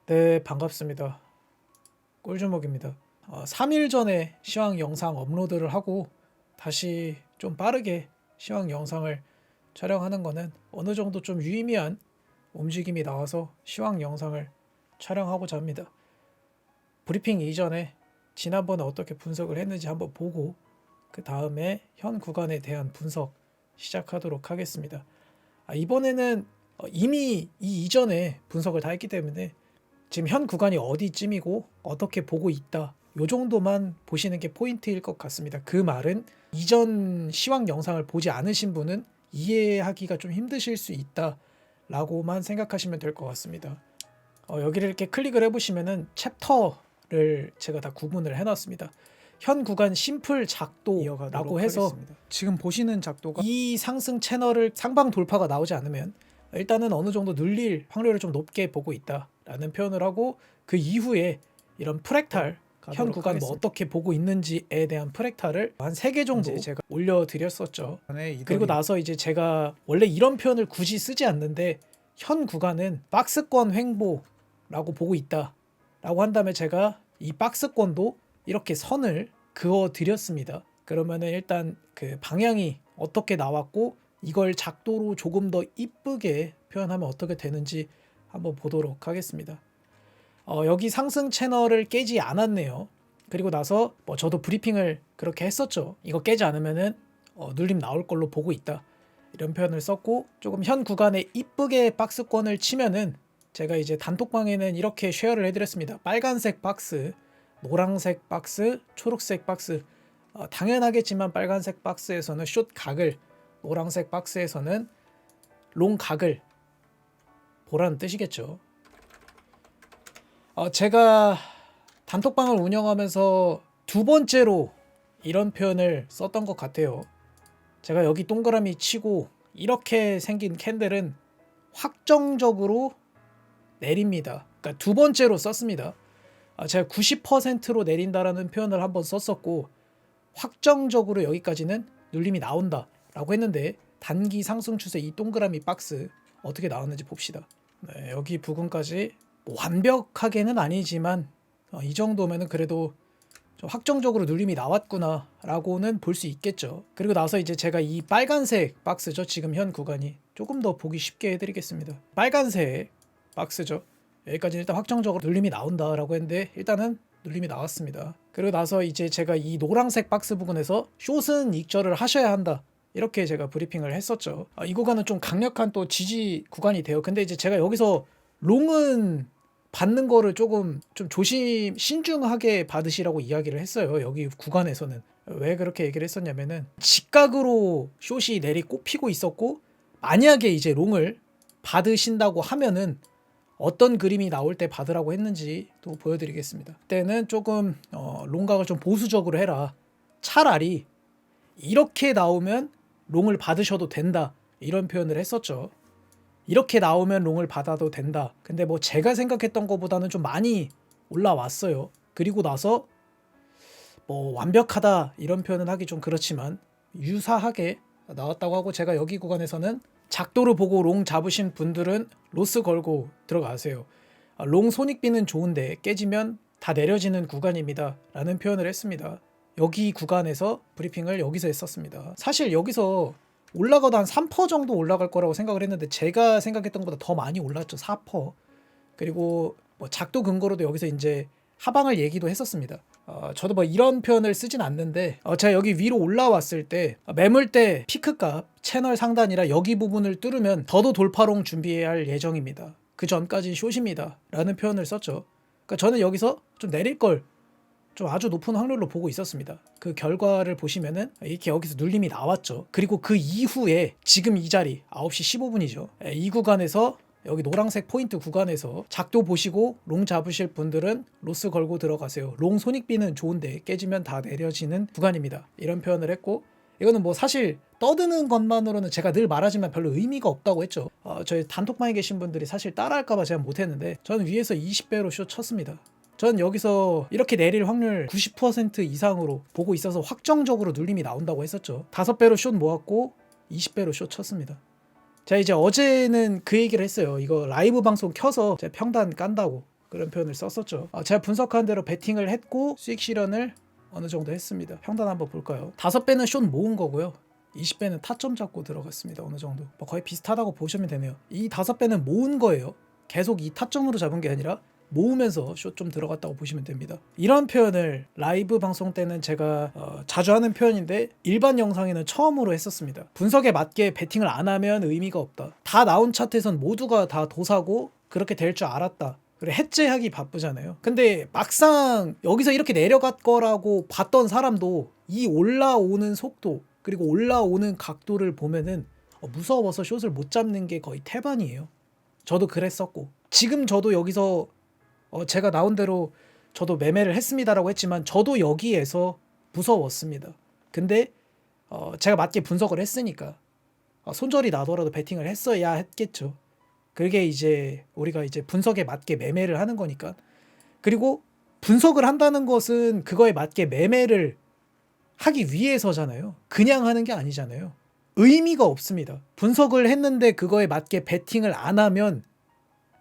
네, 반갑습니다. 꿀주먹입니다. 3일 전에 시황 영상 업로드를 하고 다시 좀 빠르게 시황 영상을 촬영하는 거는 어느 정도 좀 유의미한 움직임이 나와서 시황 영상을 촬영하고자 합니다. 브리핑 이전에 지난번에 어떻게 분석을 했는지 한번 보고 그 다음에 현 구간에 대한 분석 시작하도록 하겠습니다. 이번에는 이미 이 이전에 분석을 다 했기 때문에 지금 현 구간이 어디쯤이고 어떻게 보고 있다 요 정도만 보시는 게 포인트일 것 같습니다. 그 말은 이전 시황 영상을 보지 않으신 분은 이해하기가 좀 힘드실 수 있다 라고만 생각하시면 될 것 같습니다. 여기를 이렇게 클릭을 해보시면은 챕터를 제가 다 구분을 해놨습니다. 현 구간 심플 작도라고 해서 하겠습니다. 지금 보시는 작도가 이 상승 채널을 상방 돌파가 나오지 않으면 일단은 어느 정도 눌릴 확률을 좀 높게 보고 있다라는 표현을 하고, 그 이후에 이런 프랙탈 현 구간 뭐 어떻게 보고 있는지에 대한 프랙탈을 한 3개 정도 제가 올려드렸었죠. 그리고 나서 이제 제가 원래 이런 표현을 굳이 쓰지 않는데 현 구간은 박스권 횡보라고 보고 있다라고 한 다음에 제가 이 박스권도 이렇게 선을 그어 드렸습니다. 그러면은 일단 그 방향이 어떻게 나왔고 이걸 작도로 조금 더 이쁘게 표현하면 어떻게 되는지 한번 보도록 하겠습니다. 여기 상승 채널을 깨지 않았네요. 그리고 나서 저도 브리핑을 그렇게 했었죠. 이거 깨지 않으면은 눌림 나올 걸로 보고 있다, 이런 표현을 썼고, 조금 현 구간에 이쁘게 박스권을 치면은 제가 이제 단톡방에는 이렇게 쉐어를 해드렸습니다. 빨간색 박스, 노란색 박스, 초록색 박스. 당연하겠지만 빨간색 박스에서는 숏 각을, 노란색 박스에서는 롱 각을 보라는 뜻이겠죠. 제가 단톡방을 운영하면서 두 번째로 이런 표현을 썼던 것 같아요. 제가 여기 동그라미 치고 이렇게 생긴 캔들은 확정적으로 내립니다. 그러니까 두 번째로 썼습니다. 제가 90%로 내린다라는 표현을 한번 썼었고, 확정적으로 여기까지는 눌림이 나온다 라고 했는데, 단기 상승 추세 이 동그라미 박스 어떻게 나왔는지 봅시다. 네, 여기 부분까지 완벽하게는 아니지만 이 정도면은 그래도 좀 확정적으로 눌림이 나왔구나 라고는 볼 수 있겠죠. 그리고 나서 이제 제가 이 빨간색 박스죠, 지금 현 구간이 조금 더 보기 쉽게 해드리겠습니다. 빨간색 박스죠. 여기까지 일단 확정적으로 눌림이 나온다 라고 했는데 일단은 눌림이 나왔습니다. 그리고 나서 이제 제가 이 노란색 박스 부분에서 숏은 익절을 하셔야 한다, 이렇게 제가 브리핑을 했었죠. 이 구간은 좀 강력한 또 지지 구간이 돼요. 근데 이제 제가 여기서 롱은 받는 거를 조금 좀 신중하게 받으시라고 이야기를 했어요. 여기 구간에서는. 왜 그렇게 얘기를 했었냐면은 직각으로 숏이 내리 꼽히고 있었고, 만약에 이제 롱을 받으신다고 하면은 어떤 그림이 나올 때 받으라고 했는지 또 보여드리겠습니다. 그때는 조금 롱각을 좀 보수적으로 해라, 차라리 이렇게 나오면 롱을 받으셔도 된다, 이런 표현을 했었죠. 이렇게 나오면 롱을 받아도 된다. 근데 제가 생각했던 것보다는 좀 많이 올라왔어요. 그리고 나서 완벽하다 이런 표현은 하기 좀 그렇지만 유사하게 나왔다고 하고, 제가 여기 구간에서는 작도를 보고 롱 잡으신 분들은 로스 걸고 들어가세요. 롱 손익비는 좋은데 깨지면 다 내려지는 구간입니다 라는 표현을 했습니다. 여기 구간에서 브리핑을 여기서 했었습니다. 사실 여기서 올라가도 한 3% 정도 올라갈 거라고 생각을 했는데 제가 생각했던 것보다 더 많이 올랐죠. 4%. 그리고 작도 근거로도 여기서 이제 하방을 얘기도 했었습니다. 저도 이런 표현을 쓰진 않는데 제가 여기 위로 올라왔을 때 매물대 피크값 채널 상단이라 여기 부분을 뚫으면 더도 돌파롱 준비해야 할 예정입니다. 그 전까지 숏입니다 라는 표현을 썼죠. 그러니까 저는 여기서 좀 내릴 걸 좀 아주 높은 확률로 보고 있었습니다. 그 결과를 보시면은 이렇게 여기서 눌림이 나왔죠. 그리고 그 이후에 지금 이 자리 9시 15분이죠. 이 구간에서 여기 노란색 포인트 구간에서 작도 보시고 롱 잡으실 분들은 로스 걸고 들어가세요. 롱 손익비는 좋은데 깨지면 다 내려지는 구간입니다. 이런 표현을 했고, 이거는 사실 떠드는 것만으로는 제가 늘 말하지만 별로 의미가 없다고 했죠. 저희 단톡방에 계신 분들이 사실 따라할까봐 제가 못했는데 저는 위에서 20배로 숏 쳤습니다. 전 여기서 이렇게 내릴 확률 90% 이상으로 보고 있어서 확정적으로 눌림이 나온다고 했었죠. 5배로 숏 모았고 20배로 숏 쳤습니다. 자, 이제 어제는 그 얘기를 했어요. 이거 라이브 방송 켜서 제가 평단 깐다고. 그런 표현을 썼었죠. 제가 분석한 대로 베팅을 했고 수익 실현을 어느 정도 했습니다. 평단 한번 볼까요? 5배는 숏 모은 거고요. 20배는 타점 잡고 들어갔습니다. 어느 정도 뭐 거의 비슷하다고 보시면 되네요. 이 5배는 모은 거예요. 계속 이 타점으로 잡은 게 아니라 모으면서 숏 좀 들어갔다고 보시면 됩니다. 이런 표현을 라이브 방송 때는 제가 자주 하는 표현인데 일반 영상에는 처음으로 했었습니다. 분석에 맞게 베팅을 안 하면 의미가 없다. 다 나온 차트에선 모두가 다 도사고 그렇게 될 줄 알았다. 그래 해제하기 바쁘잖아요. 근데 막상 여기서 이렇게 내려갈 거라고 봤던 사람도 이 올라오는 속도 그리고 올라오는 각도를 보면은 무서워서 숏을 못 잡는 게 거의 태반이에요. 저도 그랬었고 지금 저도 여기서 제가 나온 대로 저도 매매를 했습니다라고 했지만 저도 여기에서 무서웠습니다. 근데 제가 맞게 분석을 했으니까 손절이 나더라도 베팅을 했어야 했겠죠. 그게 이제 우리가 이제 분석에 맞게 매매를 하는 거니까. 그리고 분석을 한다는 것은 그거에 맞게 매매를 하기 위해서잖아요. 그냥 하는 게 아니잖아요. 의미가 없습니다. 분석을 했는데 그거에 맞게 베팅을 안 하면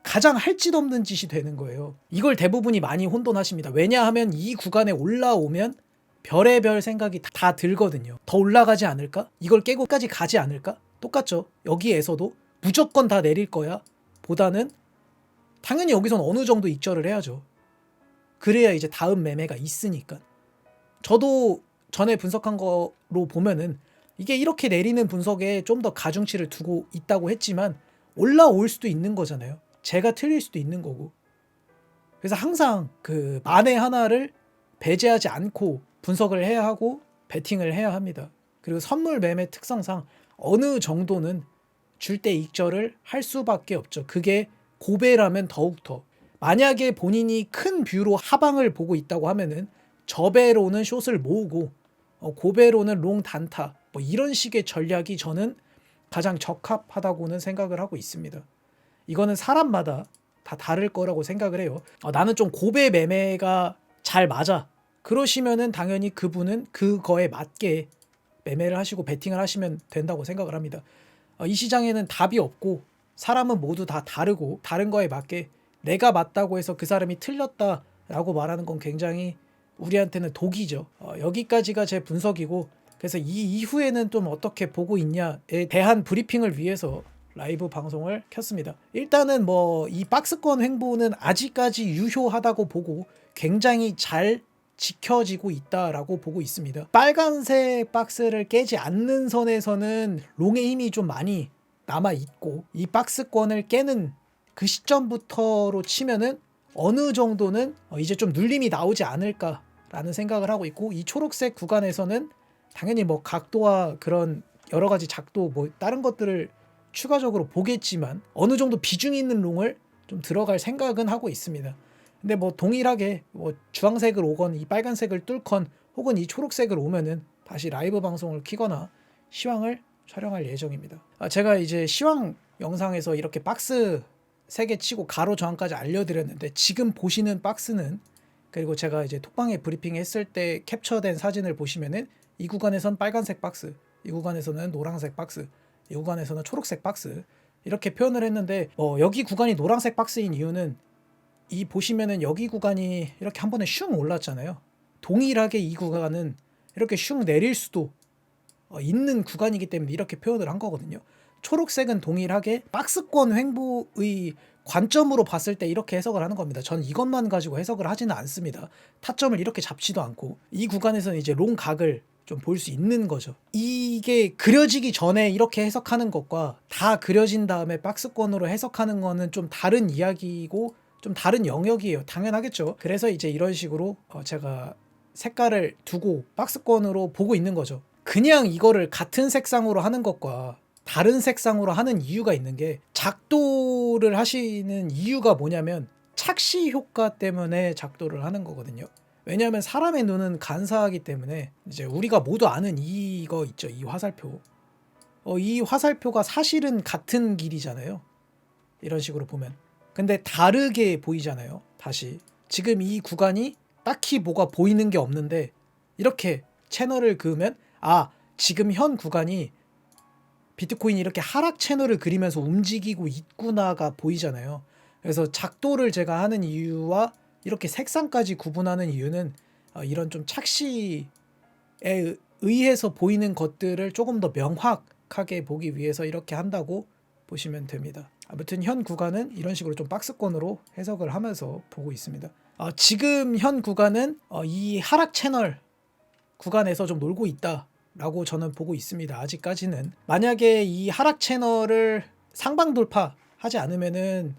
가장 할 짓 없는 짓이 되는 거예요. 이걸 대부분이 많이 혼돈하십니다. 왜냐하면 이 구간에 올라오면 별의별 생각이 다 들거든요. 더 올라가지 않을까? 이걸 깨고까지 가지 않을까? 똑같죠. 여기에서도 무조건 다 내릴 거야 보다는 당연히 여기선 어느 정도 익절을 해야죠. 그래야 이제 다음 매매가 있으니까. 저도 전에 분석한 거로 보면은 이게 이렇게 내리는 분석에 좀 더 가중치를 두고 있다고 했지만 올라올 수도 있는 거잖아요. 제가 틀릴 수도 있는 거고. 그래서 항상 그 만에 하나를 배제하지 않고 분석을 해야 하고 베팅을 해야 합니다. 그리고 선물 매매 특성상 어느 정도는 줄 때 익절을 할 수밖에 없죠. 그게 고배라면 더욱더. 만약에 본인이 큰 뷰로 하방을 보고 있다고 하면은 저배로는 숏을 모으고 고배로는 롱 단타 뭐 이런 식의 전략이 저는 가장 적합하다고는 생각을 하고 있습니다. 이거는 사람마다 다 다를 거라고 생각을 해요. 나는 좀 고배 매매가 잘 맞아. 그러시면은 당연히 그분은 그거에 맞게 매매를 하시고 베팅을 하시면 된다고 생각을 합니다. 이 시장에는 답이 없고 사람은 모두 다 다르고 다른 거에 맞게 내가 맞다고 해서 그 사람이 틀렸다라고 말하는 건 굉장히 우리한테는 독이죠. 여기까지가 제 분석이고 그래서 이 이후에는 좀 어떻게 보고 있냐에 대한 브리핑을 위해서 라이브 방송을 켰습니다. 일단은 뭐 이 박스권 횡보는 아직까지 유효하다고 보고 굉장히 잘 지켜지고 있다라고 보고 있습니다. 빨간색 박스를 깨지 않는 선에서는 롱의 힘이 좀 많이 남아 있고 이 박스권을 깨는 그 시점부터로 치면은 어느 정도는 이제 좀 눌림이 나오지 않을까라는 생각을 하고 있고 이 초록색 구간에서는 당연히 뭐 각도와 그런 여러 가지 작도 뭐 다른 것들을 추가적으로 보겠지만 어느 정도 비중 있는 롱을 좀 들어갈 생각은 하고 있습니다. 근데 뭐 동일하게 뭐 주황색을 오건 이 빨간색을 뚫건 혹은 이 초록색을 오면은 다시 라이브 방송을 키거나 시황을 촬영할 예정입니다. 제가 이제 시황 영상에서 이렇게 박스 3개 치고 가로 저항까지 알려드렸는데 지금 보시는 박스는 그리고 제가 이제 톡방에 브리핑 했을 때 캡처된 사진을 보시면은 이 구간에선 빨간색 박스, 이 구간에서는 노란색 박스, 이 구간에서는 초록색 박스 이렇게 표현을 했는데 여기 구간이 노란색 박스인 이유는 이 보시면은 여기 구간이 이렇게 한 번에 슝 올랐잖아요. 동일하게 이 구간은 이렇게 슝 내릴 수도 있는 구간이기 때문에 이렇게 표현을 한 거거든요. 초록색은 동일하게 박스권 횡보의 관점으로 봤을 때 이렇게 해석을 하는 겁니다. 전 이것만 가지고 해석을 하지는 않습니다. 타점을 이렇게 잡지도 않고 이 구간에서는 이제 롱 각을 좀 볼 수 있는 거죠. 이게 그려지기 전에 이렇게 해석하는 것과 다 그려진 다음에 박스권으로 해석하는 거는 좀 다른 이야기이고 좀 다른 영역이에요. 당연하겠죠. 그래서 이제 이런 식으로 제가 색깔을 두고 박스권으로 보고 있는 거죠. 그냥 이거를 같은 색상으로 하는 것과 다른 색상으로 하는 이유가 있는 게 작도를 하시는 이유가 뭐냐면 착시 효과 때문에 작도를 하는 거거든요. 왜냐하면 사람의 눈은 간사하기 때문에 이제 우리가 모두 아는 이거 있죠. 이 화살표. 이 화살표가 사실은 같은 길이잖아요. 이런 식으로 보면. 근데 다르게 보이잖아요. 다시. 지금 이 구간이 딱히 뭐가 보이는 게 없는데 이렇게 채널을 그으면 지금 현 구간이 비트코인이 이렇게 하락 채널을 그리면서 움직이고 있구나가 보이잖아요. 그래서 작도를 제가 하는 이유와 이렇게 색상까지 구분하는 이유는 이런 좀 착시에 의해서 보이는 것들을 조금 더 명확하게 보기 위해서 이렇게 한다고 보시면 됩니다. 아무튼 현 구간은 이런 식으로 좀 박스권으로 해석을 하면서 보고 있습니다. 지금 현 구간은 이 하락 채널 구간에서 좀 놀고 있다라고 저는 보고 있습니다. 아직까지는. 만약에 이 하락 채널을 상방 돌파하지 않으면은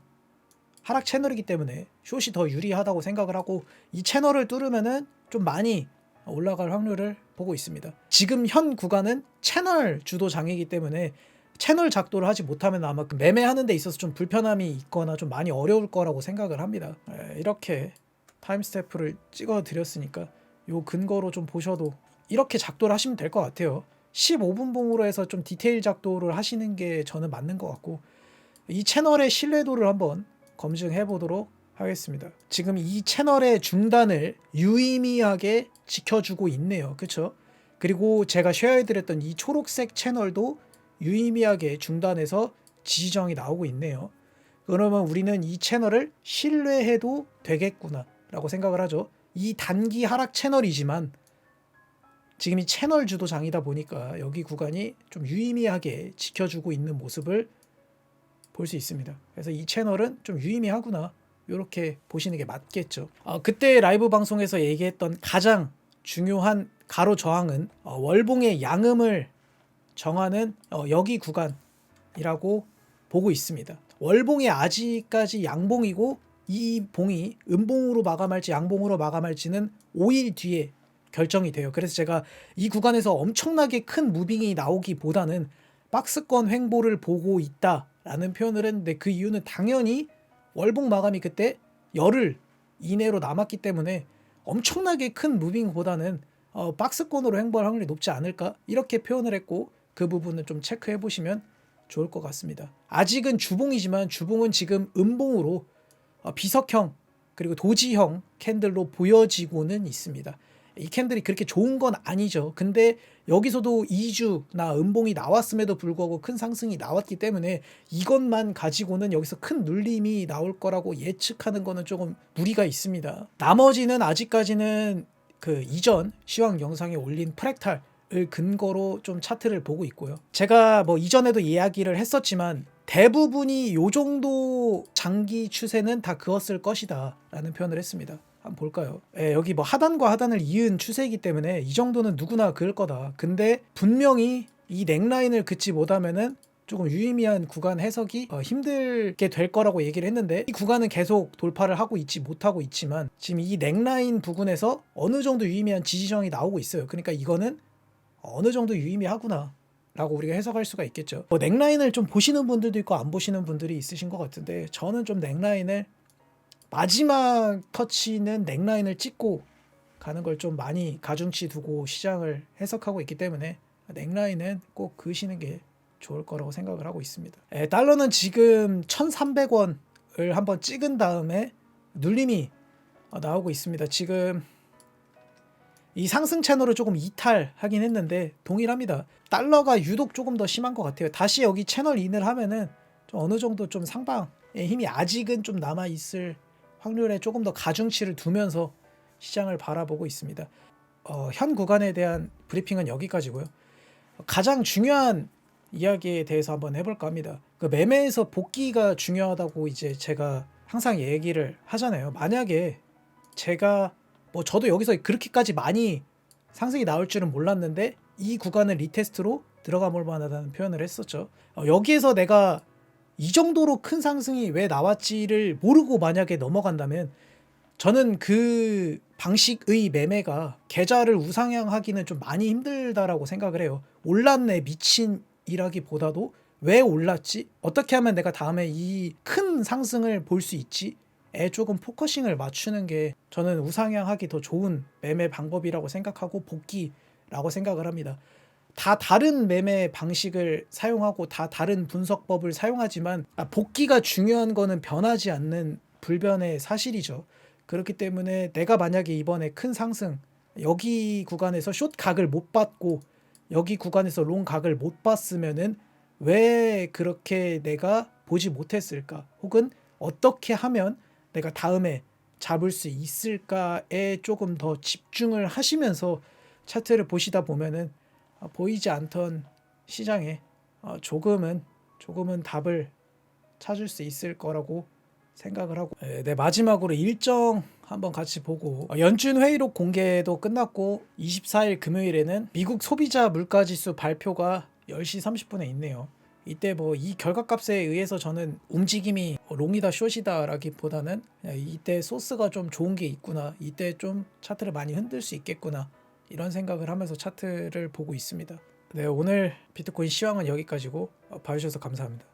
하락 채널이기 때문에 숏이 더 유리하다고 생각을 하고 이 채널을 뚫으면은 좀 많이 올라갈 확률을 보고 있습니다. 지금 현 구간은 채널 주도 장이기 때문에 채널 작도를 하지 못하면 아마 그 매매하는 데 있어서 좀 불편함이 있거나 좀 많이 어려울 거라고 생각을 합니다. 이렇게 타임스태프를 찍어 드렸으니까 요 근거로 좀 보셔도 이렇게 작도를 하시면 될 것 같아요. 15분 봉으로 해서 좀 디테일 작도를 하시는 게 저는 맞는 것 같고 이 채널의 신뢰도를 한번 검증해 보도록 하겠습니다. 지금 이 채널의 중단을 유의미하게 지켜주고 있네요. 그렇죠? 그리고 제가 쉐어해드렸던 이 초록색 채널도 유의미하게 중단해서 지지정이 나오고 있네요. 그러면 우리는 이 채널을 신뢰해도 되겠구나 라고 생각을 하죠. 이 단기 하락 채널이지만 지금 이 채널 주도장이다 보니까 여기 구간이 좀 유의미하게 지켜주고 있는 모습을 볼 수 있습니다. 그래서 이 채널은 좀 유의미하구나 이렇게 보시는 게 맞겠죠. 그때 라이브 방송에서 얘기했던 가장 중요한 가로 저항은 월봉의 양음을 정하는 여기 구간이라고 보고 있습니다. 월봉이 아직까지 양봉이고 이 봉이 음봉으로 마감할지 양봉으로 마감할지는 5일 뒤에 결정이 돼요. 그래서 제가 이 구간에서 엄청나게 큰 무빙이 나오기보다는 박스권 횡보를 보고 있다라는 표현을 했는데 그 이유는 당연히 월봉 마감이 그때 열흘 이내로 남았기 때문에 엄청나게 큰 무빙보다는 박스권으로 횡보할 확률이 높지 않을까 이렇게 표현을 했고 그 부분은 좀 체크해 보시면 좋을 것 같습니다. 아직은 주봉이지만 주봉은 지금 음봉으로 비석형 그리고 도지형 캔들로 보여지고는 있습니다. 이 캔들이 그렇게 좋은 건 아니죠. 근데 여기서도 2주나 음봉이 나왔음에도 불구하고 큰 상승이 나왔기 때문에 이것만 가지고는 여기서 큰 눌림이 나올 거라고 예측하는 거는 조금 무리가 있습니다. 나머지는 아직까지는 그 이전 시황 영상에 올린 프랙탈 을 근거로 좀 차트를 보고 있고요. 제가 뭐 이전에도 이야기를 했었지만 대부분이 요 정도 장기 추세는 다 그었을 것이다 라는 표현을 했습니다. 한번 볼까요? 여기 뭐 하단과 하단을 이은 추세이기 때문에 이 정도는 누구나 그을 거다. 근데 분명히 이 넥라인을 긋지 못하면은 조금 유의미한 구간 해석이 힘들게 될 거라고 얘기를 했는데 이 구간은 계속 돌파를 하고 있지 못하고 있지만 지금 이 넥라인 부근에서 어느 정도 유의미한 지지정이 나오고 있어요. 그러니까 이거는 어느 정도 유의미하구나 라고 우리가 해석할 수가 있겠죠. 넥라인을 좀 보시는 분들도 있고 안 보시는 분들이 있으신 것 같은데 저는 좀 넥라인을 마지막 터치는 넥라인을 찍고 가는 걸 좀 많이 가중치 두고 시장을 해석하고 있기 때문에 넥라인은 꼭 그으시는 게 좋을 거라고 생각을 하고 있습니다. 달러는 지금 1,300원을 한번 찍은 다음에 눌림이 나오고 있습니다. 지금 이 상승 채널을 조금 이탈하긴 했는데 동일합니다. 달러가 유독 조금 더 심한 것 같아요. 다시 여기 채널 인을 하면은 좀 어느 정도 좀 상방의 힘이 아직은 좀 남아 있을 확률에 조금 더 가중치를 두면서 시장을 바라보고 있습니다. 현 구간에 대한 브리핑은 여기까지고요. 가장 중요한 이야기에 대해서 한번 해볼까 합니다. 그 매매에서 복귀가 중요하다고 이제 제가 항상 얘기를 하잖아요. 만약에 제가 저도 여기서 그렇게까지 많이 상승이 나올 줄은 몰랐는데 이 구간을 리테스트로 들어가 볼 만하다는 표현을 했었죠. 여기에서 내가 이 정도로 큰 상승이 왜 나왔지를 모르고 만약에 넘어간다면 저는 그 방식의 매매가 계좌를 우상향하기는 좀 많이 힘들다라고 생각을 해요. 올랐네 미친이라기보다도 왜 올랐지? 어떻게 하면 내가 다음에 이 큰 상승을 볼 수 있지? 에 조금 포커싱을 맞추는 게 저는 우상향하기 더 좋은 매매 방법이라고 생각하고 복귀라고 생각을 합니다. 다 다른 매매 방식을 사용하고 다 다른 분석법을 사용하지만 복귀가 중요한 거는 변하지 않는 불변의 사실이죠. 그렇기 때문에 내가 만약에 이번에 큰 상승 여기 구간에서 숏 각을 못 받고 여기 구간에서 롱 각을 못 봤으면은 왜 그렇게 내가 보지 못했을까? 혹은 어떻게 하면 내가 다음에 잡을 수 있을까에 조금 더 집중을 하시면서 차트를 보시다 보면은 보이지 않던 시장에 조금은 답을 찾을 수 있을 거라고 생각을 하고, 네, 마지막으로 일정 한번 같이 보고, 연준 회의록 공개도 끝났고 24일 금요일에는 미국 소비자 물가지수 발표가 10시 30분에 있네요. 이때 뭐 이 결과값에 의해서 저는 움직임이 롱이다 숏이다라기보다는 이때 소스가 좀 좋은 게 있구나, 이때 좀 차트를 많이 흔들 수 있겠구나, 이런 생각을 하면서 차트를 보고 있습니다. 네, 오늘 비트코인 시황은 여기까지고 봐주셔서 감사합니다.